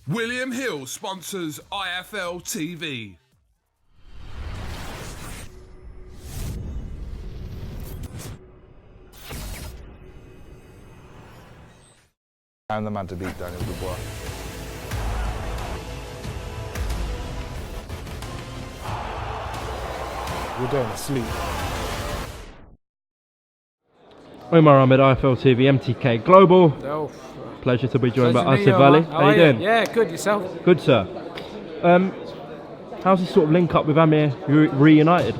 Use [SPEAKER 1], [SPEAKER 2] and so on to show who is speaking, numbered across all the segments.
[SPEAKER 1] William Hill sponsors IFL TV.
[SPEAKER 2] I'm the man to beat Daniel Dubois. We're going to sleep.
[SPEAKER 3] UMAR, AHMED, IFL TV, MTK Global.
[SPEAKER 4] Oh,
[SPEAKER 3] Pleasure to be joined by
[SPEAKER 4] pleasure
[SPEAKER 3] Asif Vali. How are you doing?
[SPEAKER 4] Yeah, good. Yourself?
[SPEAKER 3] Good, sir. How's this sort of link up with Amir reunited?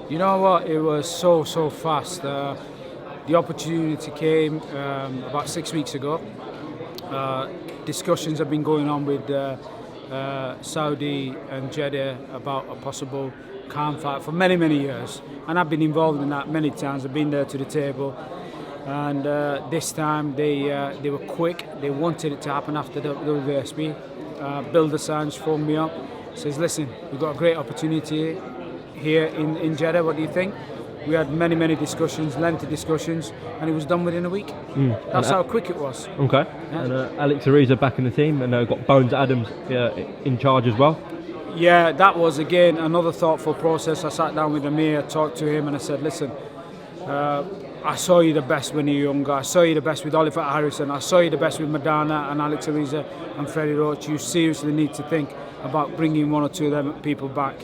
[SPEAKER 4] You know what? It was so fast. The opportunity came about 6 weeks ago. Discussions have been going on with Saudi and Jeddah about a possible Khan fight for many years, and I've been involved in that many times. I've been there to the table, and this time they were quick. They wanted it to happen after the WSB. Bill Assange phoned me up, says, "Listen, we've got a great opportunity here in Jeddah. What do you think?" We had many discussions, lengthy discussions, and it was done within a week. That's how quick it was.
[SPEAKER 3] Okay. Yeah. And Alex Ariza back in the team, and got Bones Adams in charge as well.
[SPEAKER 4] Yeah, that was again another thoughtful process. I sat down with Amir, talked to him, and I said, "Listen, I saw you the best when you were younger. I saw you the best with Oliver Harrison. I saw you the best with Madonna and Alex Ariza and Freddie Roach. You seriously need to think about bringing one or two of them people back."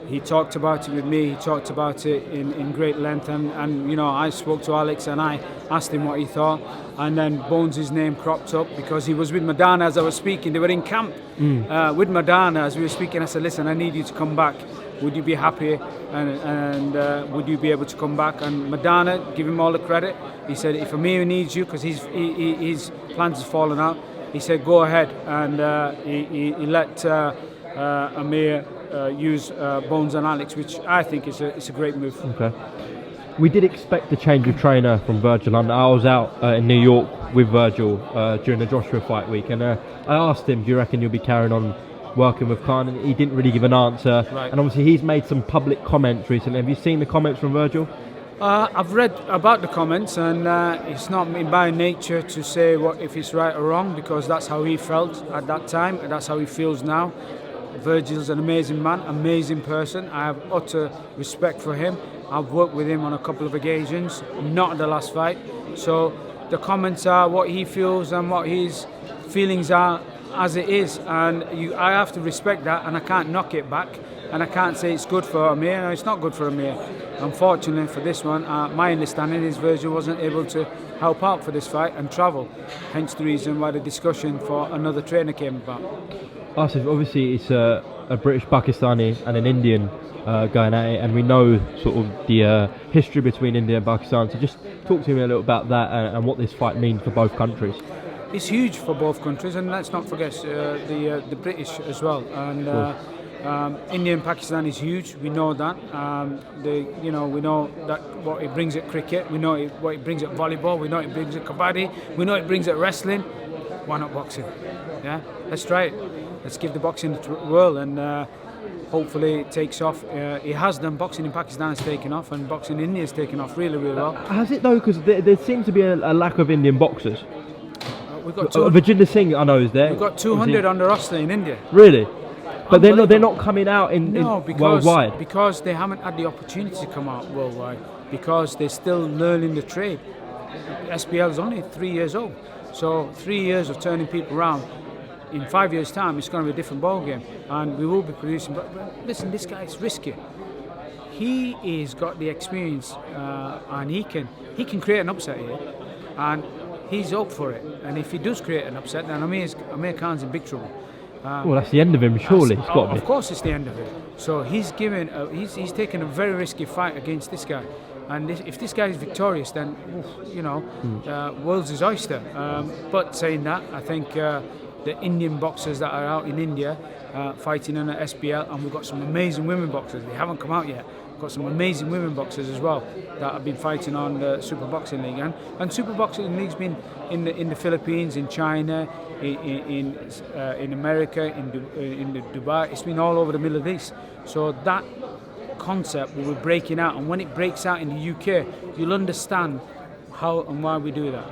[SPEAKER 4] He talked about it with me. He talked about it in great length, and you know, I spoke to Alex and I asked him what he thought, and then Bones' name cropped up because he was with Madonna as I was speaking. They were in camp with Madonna as we were speaking. I said, "Listen, I need you to come back. Would you be happy and would you be able to come back?" And Madonna, give him all the credit. He said, "If Amir needs you, because his plans has fallen out," he said, "Go ahead," and he let Amir use Bones and Alex, which I think is a great move.
[SPEAKER 3] Okay. We did expect a change of trainer from Virgil. I was out in New York with Virgil during the Joshua fight week, and I asked him, "Do you reckon you'll be carrying on working with Khan?" And he didn't really give an answer.
[SPEAKER 4] Right.
[SPEAKER 3] And obviously he's made some public comments recently. Have you seen the comments from Virgil?
[SPEAKER 4] I've read about the comments, and it's not me by nature to say what if it's right or wrong, because that's how he felt at that time, and that's how he feels now. Virgil's an amazing man, amazing person. I have utter respect for him. I've worked with him on a couple of occasions, not the last fight. So the comments are what he feels and what his feelings are as it is, and I have to respect that, and I can't knock it back, and I can't say it's good for Amir. No, it's not good for Amir. Unfortunately for this one, my understanding is Virgil wasn't able to help out for this fight and travel, hence the reason why the discussion for another trainer came about.
[SPEAKER 3] Asif, obviously it's a British Pakistani and an Indian going at it, and we know sort of the history between India and Pakistan. So just talk to me a little about that and what this fight means for both countries.
[SPEAKER 4] It's huge for both countries, and let's not forget the British as well. And India and Pakistan is huge. We know that. We know that what it brings at cricket. We know what it brings at volleyball. We know it brings at kabaddi. We know it brings at wrestling. Why not boxing? Yeah, let's try it. Let's give the boxing a whirl, and hopefully it takes off. It has done. Boxing in Pakistan has taken off, and boxing in India has taken off really well.
[SPEAKER 3] Has it though? Because there seems to be a lack of Indian boxers.
[SPEAKER 4] We've got
[SPEAKER 3] Virginia Singh, I know, is there.
[SPEAKER 4] We've got 200 on the roster in India.
[SPEAKER 3] Really? But they're not coming out worldwide.
[SPEAKER 4] Because they haven't had the opportunity to come out worldwide, because they're still learning the trade. SBL is only 3 years old, so 3 years of turning people around. In 5 years' time, it's going to be a different ball game, and we will be producing. But listen, this guy is risky. He has got the experience, and he can create an upset here, and he's up for it. And if he does create an upset, then Amir Khan's in big trouble.
[SPEAKER 3] Well, that's the end of him, surely. It's got to be.
[SPEAKER 4] Of course, it's the end of it. So he's taken a very risky fight against this guy. And if this guy is victorious, then world's his oyster. But saying that, I think the Indian boxers that are out in India fighting in the SBL, and we've got some amazing women boxers. They haven't come out yet. We've got some amazing women boxers as well that have been fighting on the Super Boxing League, and Super Boxing League's been in the Philippines, in China, in America, in Dubai. It's been all over the Middle East. So that concept we were breaking out, and when it breaks out in the UK, you'll understand how and why we do that.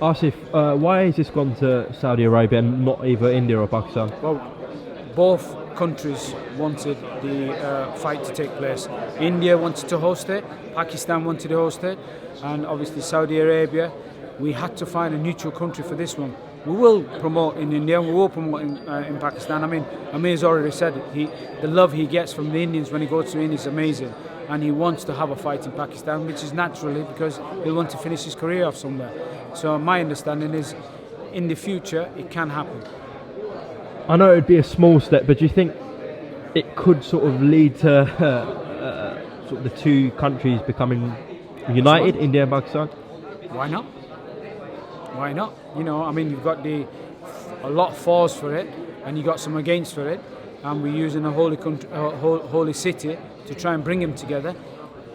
[SPEAKER 3] Asif, why has this gone to Saudi Arabia and not either India or Pakistan?
[SPEAKER 4] Well, both countries wanted the fight to take place. India wanted to host it, Pakistan wanted to host it, and obviously Saudi Arabia. We had to find a neutral country for this one. We will promote in India, we will promote in Pakistan. I mean, Amir's already said it. The love he gets from the Indians when he goes to India is amazing, and he wants to have a fight in Pakistan, which is naturally because he'll want to finish his career off somewhere. So my understanding is, in the future, it can happen.
[SPEAKER 3] I know it would be a small step, but do you think it could sort of lead to sort of the two countries becoming united, India and Pakistan?
[SPEAKER 4] Why not? Why not? You know, I mean, you've got a lot fors for it, and you got some against for it, and we're using a holy city to try and bring them together.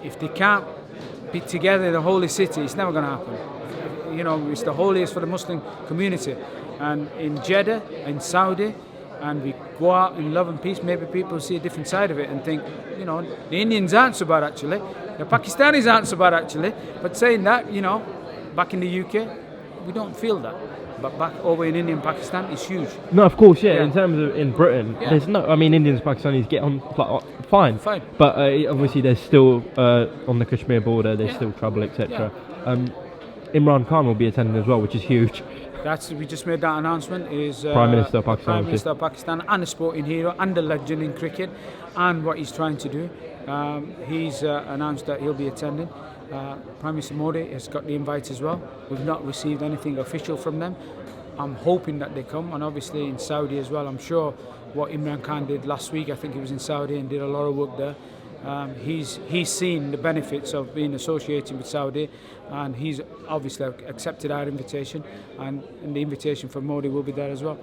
[SPEAKER 4] If they can't be together in a holy city, it's never going to happen. You know, it's the holiest for the Muslim community, and in Jeddah, in Saudi, and we go out in love and peace. Maybe people see a different side of it and think, you know, the Indians aren't so bad actually, the Pakistanis aren't so bad actually. But saying that, you know, back in the UK, we don't feel that. But back over in India and Pakistan, it's huge.
[SPEAKER 3] No, of course, yeah. In terms of in Britain,
[SPEAKER 4] Yeah.
[SPEAKER 3] there's no. I mean, Indians, Pakistanis get on fine.
[SPEAKER 4] Fine.
[SPEAKER 3] But obviously, there's still on the Kashmir border. There's still trouble, etc. Imran Khan will be attending as well, which is huge.
[SPEAKER 4] We just made that announcement. Is
[SPEAKER 3] Prime Minister of Pakistan,
[SPEAKER 4] Prime Minister of Pakistan, and a sporting hero, and a legend in cricket, and what he's trying to do. He's announced that he'll be attending. Prime Minister Modi has got the invite as well. We've not received anything official from them. I'm hoping that they come, and obviously in Saudi as well. I'm sure what Imran Khan did last week, I think he was in Saudi and did a lot of work there. He's seen the benefits of being associated with Saudi, and he's obviously accepted our invitation, and the invitation from Modi will be there as well.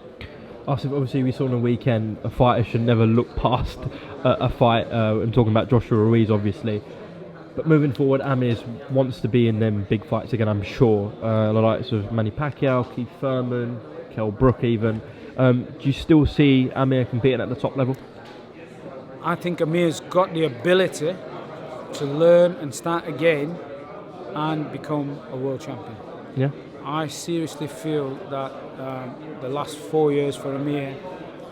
[SPEAKER 3] Asif, obviously we saw on the weekend a fighter should never look past a fight. I'm talking about Joshua Ruiz, obviously. But moving forward, Amir wants to be in them big fights again, I'm sure. The likes of Manny Pacquiao, Keith Thurman, Kell Brook even. Do you still see Amir competing at the top level?
[SPEAKER 4] I think Amir's got the ability to learn and start again and become a world champion.
[SPEAKER 3] Yeah.
[SPEAKER 4] I seriously feel that the last 4 years for Amir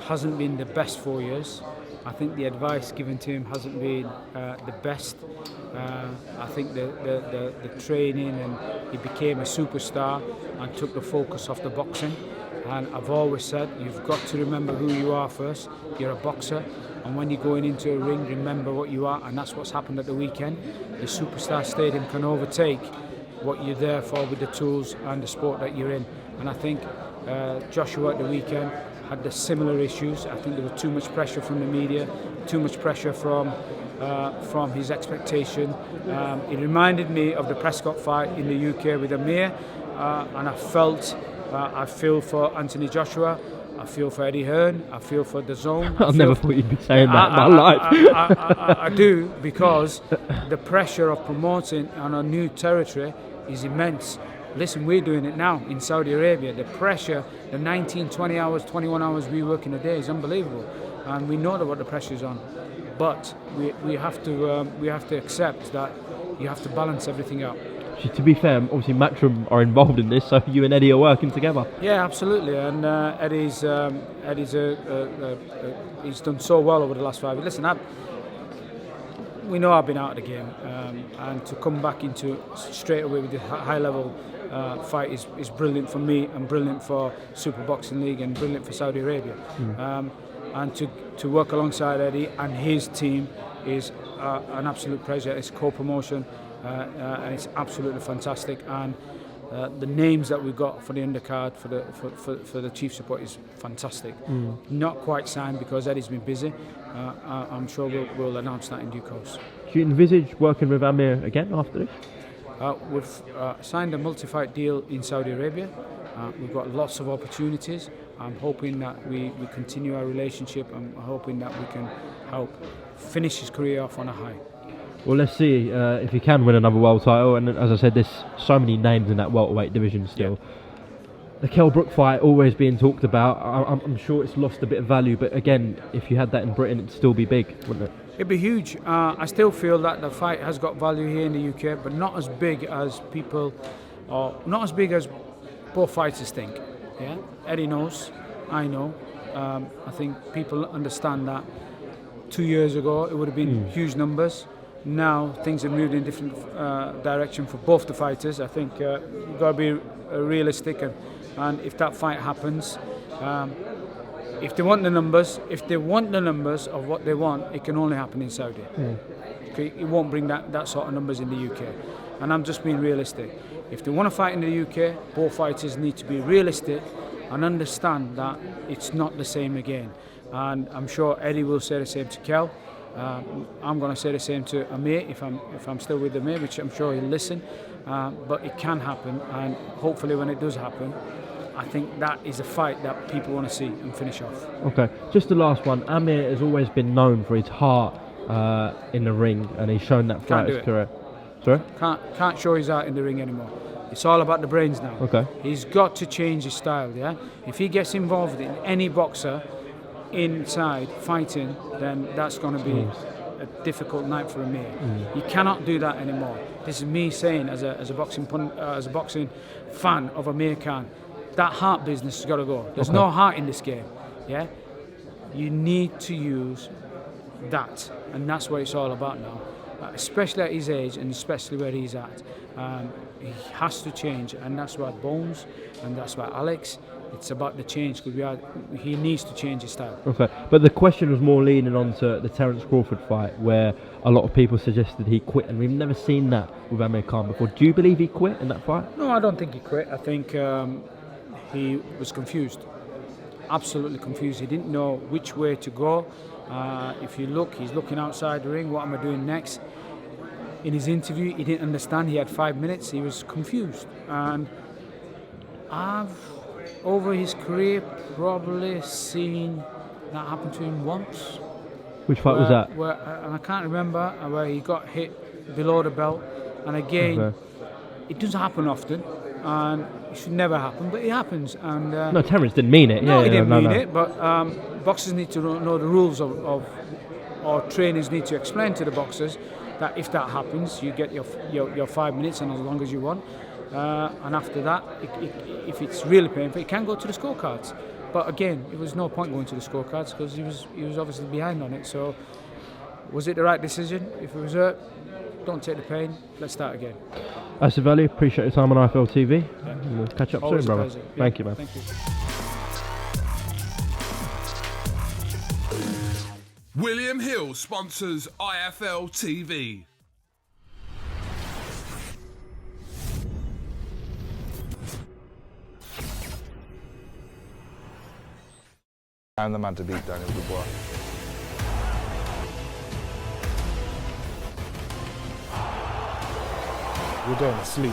[SPEAKER 4] hasn't been the best 4 years. I think the advice given to him hasn't been the best. I think the training, and he became a superstar and took the focus off the boxing. And I've always said, you've got to remember who you are first. You're a boxer, and when you're going into a ring, remember what you are, and that's what's happened at the weekend. The superstar stadium can overtake what you're there for with the tools and the sport that you're in. And I think Joshua at the weekend had the similar issues. I think there was too much pressure from the media, too much pressure from his expectation. It reminded me of the Prescott fight in the UK with Amir, and I feel for Anthony Joshua, I feel for Eddie Hearn, I feel for The Zone.
[SPEAKER 3] I never thought you'd be saying that in my life.
[SPEAKER 4] I do, because the pressure of promoting on a new territory is immense. Listen, we're doing it now in Saudi Arabia. The pressure, the 19, 20 hours, 21 hours we work in a day is unbelievable, and we know what the pressure is on. But we have to accept that you have to balance everything out.
[SPEAKER 3] To be fair, obviously Matchroom are involved in this, so you and Eddie are working together.
[SPEAKER 4] Yeah, absolutely. And Eddie's he's done so well over the last 5 years. Listen, we know I've been out of the game, and to come back into straight away with the high level fight is brilliant for me, and brilliant for Super Boxing League, and brilliant for Saudi Arabia. And to work alongside Eddie and his team is an absolute pleasure. It's co-promotion, and it's absolutely fantastic. And the names that we've got for the undercard for the chief support is fantastic. Not quite signed because Eddie's been busy. I'm sure we'll announce that in due course.
[SPEAKER 3] Do you envisage working with Amir again after this?
[SPEAKER 4] We've signed a multi-fight deal in Saudi Arabia. We've got lots of opportunities. I'm hoping that we continue our relationship. I'm hoping that we can help finish his career off on a high.
[SPEAKER 3] Well, let's see if he can win another world title. And as I said, there's so many names in that welterweight division still. Yeah. The Kell Brook fight always being talked about. I'm sure it's lost a bit of value, but again, if you had that in Britain, it'd still be big, wouldn't it?
[SPEAKER 4] It'd be huge. I still feel that the fight has got value here in the UK, but not as big as people, or not as big as both fighters think. Yeah, Eddie knows, I know. I think people understand that 2 years ago it would have been huge numbers. Now things have moved in different direction for both the fighters. I think you've got to be realistic, and if that fight happens, if they want the numbers, of what they want, it can only happen in Saudi. Okay, it won't bring that sort of numbers in the UK. And I'm just being realistic. If they want to fight in the UK, both fighters need to be realistic and understand that it's not the same again. And I'm sure Eddie will say the same to Kel. I'm going to say the same to Amir if I'm still with Amir, which I'm sure he'll listen. But it can happen, and hopefully when it does happen, I think that is a fight that people want to see and finish off.
[SPEAKER 3] Okay, just the last one. Amir has always been known for his heart in the ring, and he's shown that throughout his career. Sorry?
[SPEAKER 4] Can't show his heart in the ring anymore. It's all about the brains now.
[SPEAKER 3] Okay.
[SPEAKER 4] He's got to change his style, yeah? If he gets involved in any boxer inside fighting, then that's going to be a difficult night for Amir. You cannot do that anymore. This is me saying as a boxing fan of Amir Khan. That heart business has got to go. There's no heart in this game, yeah? You need to use that, and that's what it's all about now. Especially at his age and especially where he's at. He has to change, and that's why Bones and that's why Alex, it's about the change, because he needs to change his style.
[SPEAKER 3] Okay, but the question was more leaning on to the Terence Crawford fight, where a lot of people suggested he quit, and we've never seen that with Amir Khan before. Do you believe he quit in that fight?
[SPEAKER 4] No, I don't think he quit. I think he was confused, absolutely confused. He didn't know which way to go. If you look, he's looking outside the ring. What am I doing next? In his interview, he didn't understand. He had 5 minutes. He was confused. And I've, over his career, probably seen that happen to him once.
[SPEAKER 3] Which fight was that?
[SPEAKER 4] And I can't remember, where he got hit below the belt. And again, it doesn't happen often. And it should never happen, but it happens. And
[SPEAKER 3] no, Terence didn't mean it.
[SPEAKER 4] No, he didn't mean it. But boxers need to know the rules or trainers need to explain to the boxers that if that happens, you get your 5 minutes and as long as you want. And after that, if it's really painful, it can go to the scorecards. But again, it was no point going to the scorecards because he was obviously behind on it. So was it the right decision? If it was hurt, don't take the pain. Let's start again.
[SPEAKER 3] Asif Vali, appreciate your time on IFL TV. Yeah. We'll catch up
[SPEAKER 4] Always
[SPEAKER 3] soon, brother.
[SPEAKER 4] Yeah.
[SPEAKER 3] Thank you, man.
[SPEAKER 4] Thank you.
[SPEAKER 1] William Hill sponsors IFL TV.
[SPEAKER 2] I'm the man to beat Daniel Dubois. We're doing a sleep.